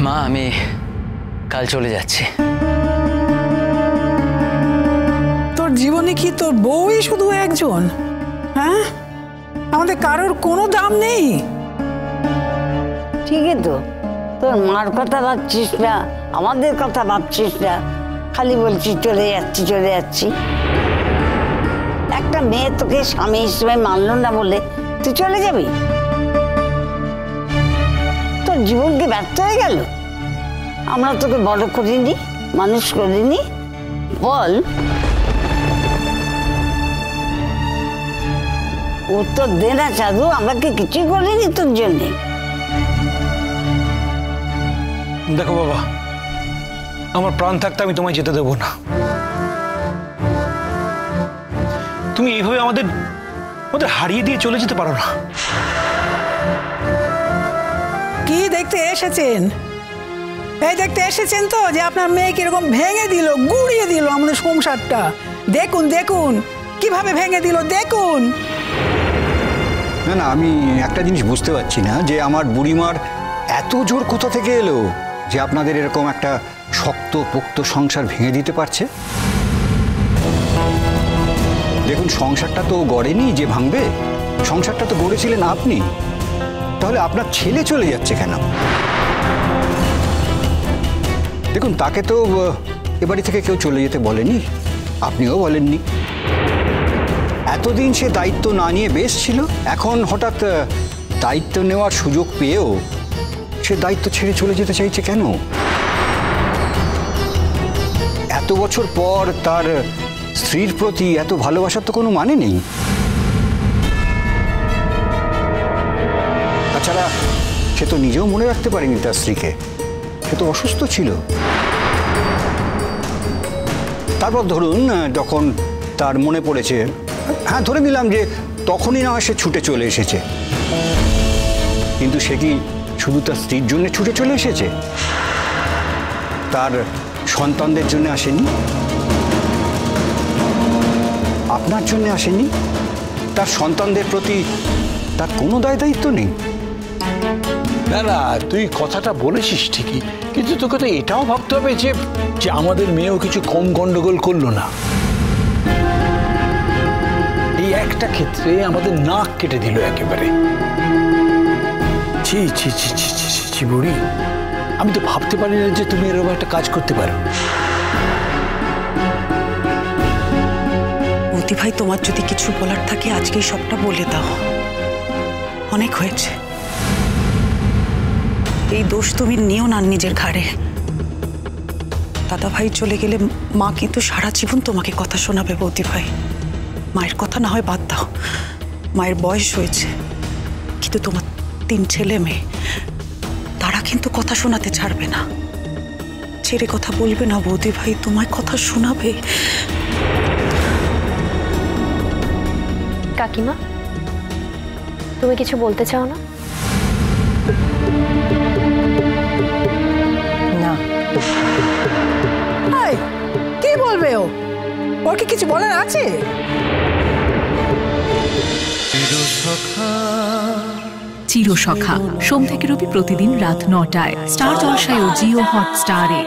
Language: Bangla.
মা আমি কাল চলে যাচ্ছি। তোর জীবনে কি তোর বউই শুধু একজন? হ্যাঁ, আমাদের কারোর কোনো দাম নেই? ঠিকই তো, তোর মার কথা ভাবছিস না, আমাদের কথা ভাবছিস না, খালি বলছিস চলে যাচ্ছি চলে যাচ্ছি। একটা মেয়ে তোকে স্বামী হিসেবে মানলো না বলে তুই চলে যাবি? তোর জীবন কি ব্যর্থ হয়ে গেল? আমরা তোকে বড় করিনি, মানুষ করিনি? বল, উত্তর দে না চাঁদু, আমরা কি কিছুই করিনি তোর জন্যে? দেখো বাবা, আমার প্রাণ থাকতে আমি তোমায় যেতে দেবো না। তুমি এইভাবে আমাদের হারিয়ে দিয়ে চলে যেতে পারো না। কি দেখতে এসেছেন? এই দেখতে এসেছেন তো যে আপনার মেয়ে কিরকম ভেঙে দিল, গুড়িয়ে দিল আমাদের সংসারটা। দেখুন দেখুন কিভাবে ভেঙে দিল, দেখুন। না না, আমি একটা জিনিস বুঝতে পারছি না যে আমার বুড়িমার এত জোর কোথা থেকে এলো যে আপনাদের এরকম একটা শক্ত পোক্ত সংসার ভেঙে দিতে পারছে। দেখুন, সংসারটা তো গড়েনি যে ভাঙবে, সংসারটা তো গড়েছিলেন আপনি। তাহলে আপনার ছেলে চলে যাচ্ছে কেন? দেখুন, তাকে তো এ বাড়ি থেকে কেউ চলে যেতে বলেনি, আপনিও বলেননি। এতদিন সে দায়িত্ব না নিয়ে বেশ ছিল, এখন হঠাৎ দায়িত্ব নেওয়ার সুযোগ পেয়েও সে দায়িত্ব ছেড়ে চলে যেতে চাইছে কেন? এত বছর পর তার স্ত্রীর প্রতি এত ভালোবাসার তো কোনো মানে নেই। তাছাড়া সে তো নিজেও মনে রাখতে পারেনি তার স্ত্রীকে, সে তো অসুস্থ ছিল। তারপর ধরুন যখন তার মনে পড়েছে, হ্যাঁ ধরে নিলাম যে তখনই না হয় সে ছুটে চলে এসেছে, কিন্তু সে কি শুধু তার স্ত্রীর জন্য ছুটে চলে এসেছে? তার সন্তানদের জন্য আসেনি? আপনার জন্য আসেনি? তার সন্তানদের প্রতি তার কোনো দায় দায়িত্ব নেই? না না, তুই কথাটা বলেছিস ঠিকই, কিন্তু তোকে তো এটাও ভাবতে হবে যে আমাদের মেয়েও কিছু কম গন্ডগোল করলো না। এই একটা ক্ষেত্রে আমাদের নাক কেটে দিল একেবারে। ছি ছি ছি ছি ছি ছি ছি বুড়ি, আমি তো ভাবতে পারি না যে তুমি এরকম একটা কাজ করতে পারো। মতি ভাই, তোমার যদি কিছু বলার থাকে আজকেই সবটা বলে দাও, অনেক হয়েছে। এই দোষ তুমি নিও না নিজের ঘাড়ে। দাদা ভাই চলে গেলে মা কিন্তু সারা জীবন তোমাকে কথা শোনাবে বৌদি ভাই। মায়ের কথা না হয় বাদ দাও, মায়ের বয়স হয়েছে, কিন্তু তোমার 3 ছেলে মেয়ে, তারা কিন্তু কথা শোনাতে ছাড়বে না, ছেড়ে কথা বলবে না বৌদি ভাই, তোমায় কথা শোনাবে। কাকিমা, তুমি কিছু বলতে চাও না? না। কি বলবে ও? ওর কি কিছু বলার আছে? চিরসখা সোম থেকে রবি প্রতিদিন রাত 9টায় স্টার জলসায় ও জিও হটস্টারে।